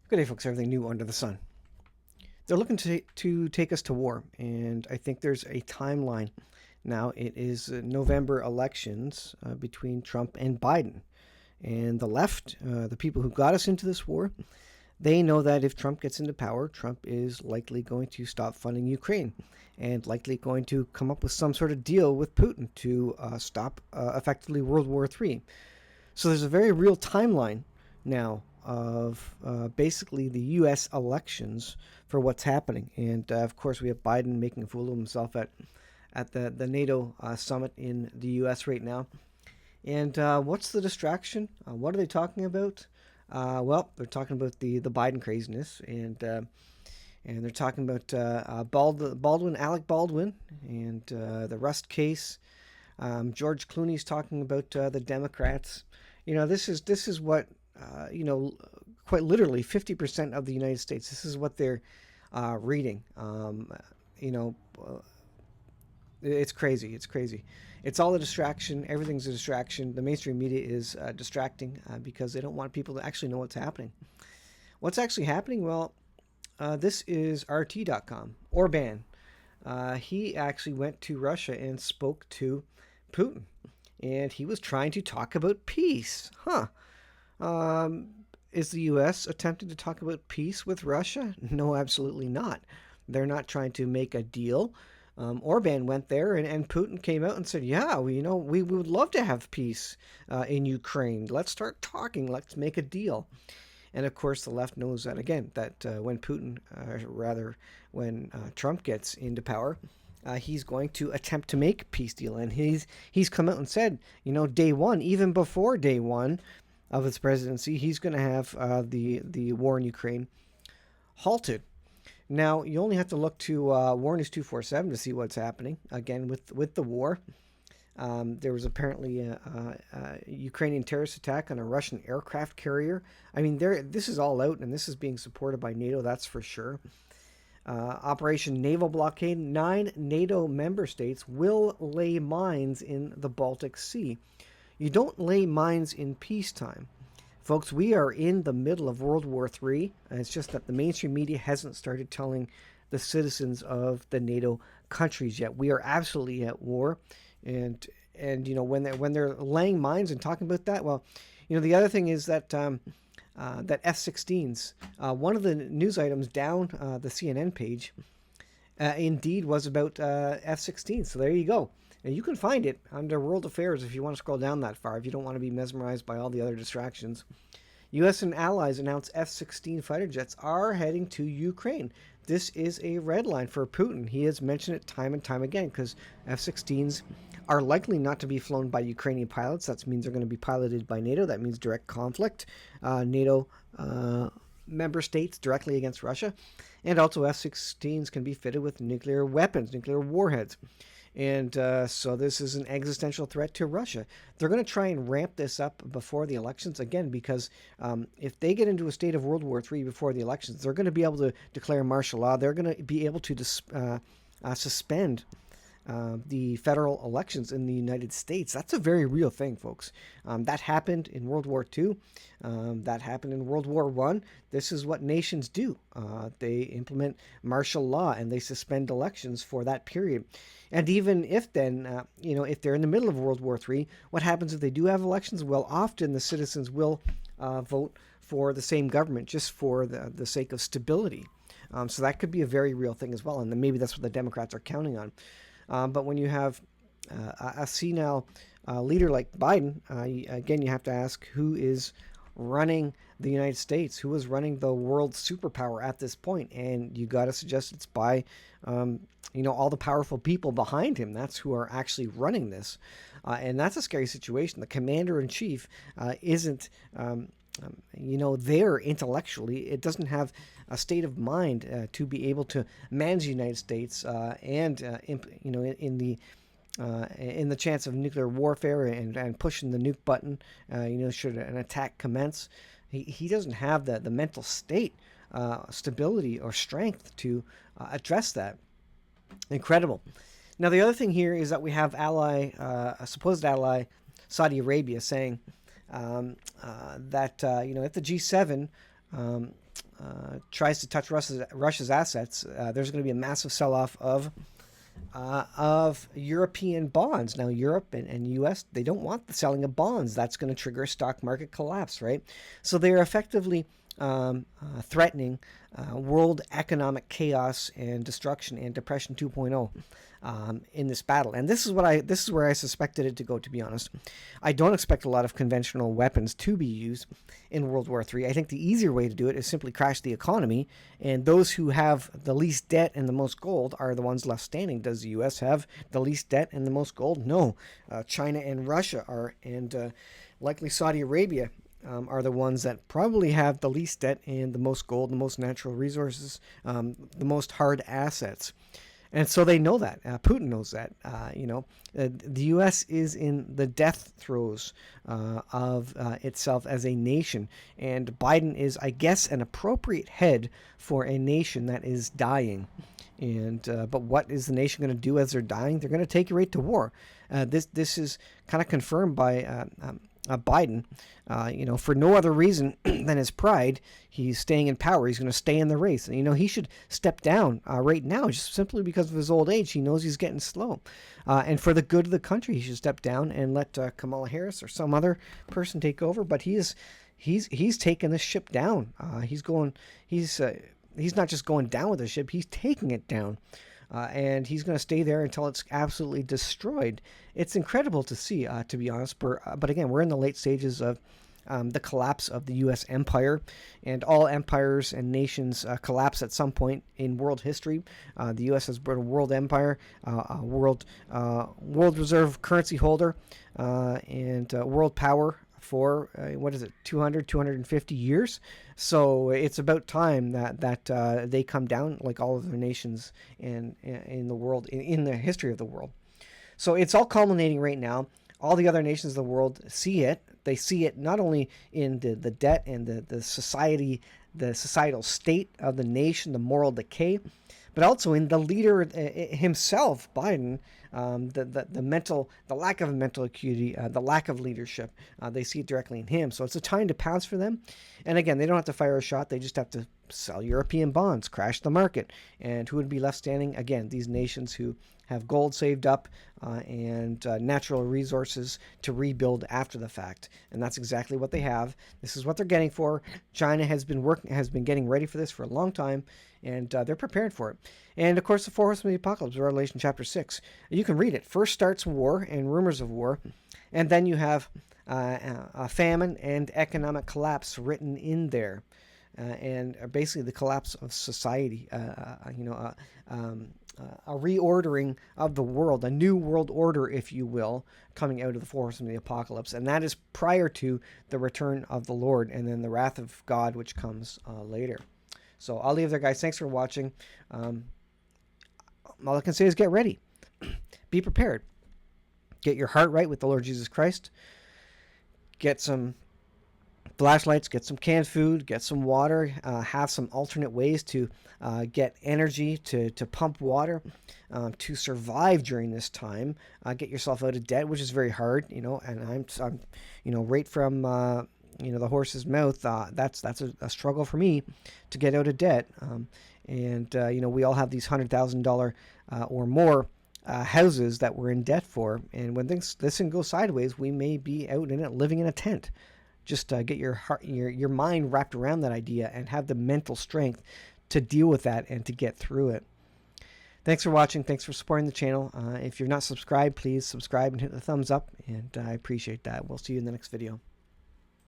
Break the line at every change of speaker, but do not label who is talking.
Good day, folks. Everything new under the sun. They're looking to take us to war, and I think there's a timeline. Now, it is November elections between Trump and Biden. And the left, the people who got us into this war, they know that if Trump gets into power, Trump is likely going to stop funding Ukraine and likely going to come up with some sort of deal with Putin to stop effectively World War III. So there's a very real timeline now of basically the U.S. elections for what's happening. And of course, we have Biden making a fool of himself at the NATO summit in the U.S. right now. And what's the distraction? What are they talking about? Well, they're talking about the Biden craziness, and they're talking about Alec Baldwin, and the Rust case. George Clooney's talking about the Democrats. This is what quite literally 50% of the United States. This is what they're reading. You know, it's crazy. It's crazy. It's all a distraction. Everything's a distraction. The mainstream media is distracting because they don't want people to actually know what's happening. What's actually happening? Well, this is RT.com. Orban. He actually went to Russia and spoke to Putin. And he was trying to talk about peace. Is the U.S. attempting to talk about peace with Russia? No, absolutely not. They're not trying to make a deal. Orban went there, and Putin came out and said, "Yeah, we would love to have peace in Ukraine. Let's start talking. Let's make a deal." And of course, the left knows that again. That when Trump gets into power, he's going to attempt to make a peace deal. And he's come out and said, day one, even before day one of his presidency, he's going to have the war in Ukraine halted. Now, you only have to look to War News 247 to see what's happening, again, with the war. There was apparently a Ukrainian terrorist attack on a Russian aircraft carrier. I mean, this is all out, and this is being supported by NATO, that's for sure. Operation Naval Blockade. 9 NATO member states will lay mines in the Baltic Sea. You don't lay mines in peacetime. Folks, we are in the middle of World War III. It's just that the mainstream media hasn't started telling the citizens of the NATO countries yet. We are absolutely at war. And when they're laying mines and talking about that, well, the other thing is that that F-16s, one of the news items down the CNN page, indeed was about F-16s. So there you go. And you can find it under World Affairs if you want to scroll down that far, if you don't want to be mesmerized by all the other distractions. U.S. and allies announce F-16 fighter jets are heading to Ukraine. This is a red line for Putin. He has mentioned it time and time again because F-16s are likely not to be flown by Ukrainian pilots. That means they're going to be piloted by NATO. That means direct conflict. NATO member states directly against Russia. And also F-16s can be fitted with nuclear weapons, nuclear warheads. And so this is an existential threat to Russia. They're going to try and ramp this up before the elections, again, because if they get into a state of World War III before the elections, they're going to be able to declare martial law. They're going to be able to suspend the federal elections in the United States. That's a very real thing, folks. That happened in World War II. That happened in World War I. This is what nations do. They implement martial law and they suspend elections for that period. And even if then, if they're in the middle of World War III, what happens if they do have elections? Well, often the citizens will vote for the same government just for the sake of stability. So that could be a very real thing as well. And then maybe that's what the Democrats are counting on. But when you have a senile leader like Biden, again, you have to ask who is running the United States, who is running the world superpower at this point. And you got to suggest it's by, all the powerful people behind him. That's who are actually running this. And that's a scary situation. The commander-in-chief isn't... there intellectually. It doesn't have a state of mind to be able to manage the United States in the chance of nuclear warfare and pushing the nuke button, should an attack commence. He doesn't have the mental state, stability, or strength to address that. Incredible. Now, the other thing here is that we have a supposed ally, Saudi Arabia, saying that if the G7 tries to touch Russia's assets, there's going to be a massive sell-off of European bonds. Now, Europe and U.S., they don't want the selling of bonds. That's going to trigger a stock market collapse, right? So they're effectively threatening world economic chaos and destruction and depression 2.0 in this battle. And this is where I suspected it to go, to be honest. I don't expect a lot of conventional weapons to be used in World War III. I think the easier way to do it is simply crash the economy, and those who have the least debt and the most gold are the ones left standing. Does the U.S. have the least debt and the most gold? No. China and Russia are, and likely Saudi Arabia are the ones that probably have the least debt and the most gold, the most natural resources, the most hard assets. And so they know that. Putin knows that. The U.S. is in the death throes of itself as a nation. And Biden is, I guess, an appropriate head for a nation that is dying. But what is the nation going to do as they're dying? They're going to take it right to war. This is kind of confirmed by Biden, for no other reason than his pride. He's staying in power. He's going to stay in the race. And, he should step down right now just simply because of his old age. He knows he's getting slow. And for the good of the country, he should step down and let Kamala Harris or some other person take over. But he's taking the ship down. He's not just going down with the ship. He's taking it down. And he's going to stay there until it's absolutely destroyed. It's incredible to see, to be honest. But again, we're in the late stages of the collapse of the U.S. empire, and all empires and nations collapse at some point in world history. The U.S. has been a world empire, a world reserve currency holder, and world power for 250 years. So it's about time that they come down, like all of the nations in the world, in the history of the world. So it's all culminating right now. All the other nations of the world see it. They see it not only in the debt and the societal state of the nation, the moral decay, but also in the leader himself, Biden, the lack of mental acuity, the lack of leadership. They see it directly in him. So it's a time to pounce for them. And again, they don't have to fire a shot. They just have to sell European bonds, crash the market. And who would be left standing? Again, these nations who have gold saved up and natural resources to rebuild after the fact. And that's exactly what they have. This is what they're getting for. China has been getting ready for this for a long time, and they're prepared for it. And of course, the four horsemen of the apocalypse, Revelation chapter 6. You can read it. First starts war and rumors of war, and then you have a famine and economic collapse written in there. And basically the collapse of society, a reordering of the world, a new world order, if you will, coming out of the four horsemen of the apocalypse. And that is prior to the return of the Lord and then the wrath of God, which comes later. So I'll leave there, guys. Thanks for watching. All I can say is get ready. Be prepared. Get your heart right with the Lord Jesus Christ. Get some flashlights, get some canned food, get some water, have some alternate ways to get energy to pump water to survive during this time. Get yourself out of debt, which is very hard, and I'm right from the horse's mouth. That's a struggle for me to get out of debt. We all have these $100,000 or more houses that we're in debt for, and when this thing goes sideways, we may be out in it living in a tent. Just get your mind wrapped around that idea and have the mental strength to deal with that and to get through it. Thanks for watching. Thanks for supporting the channel. If you're not subscribed, please subscribe and hit the thumbs up, and I appreciate that. We'll see you in the next video.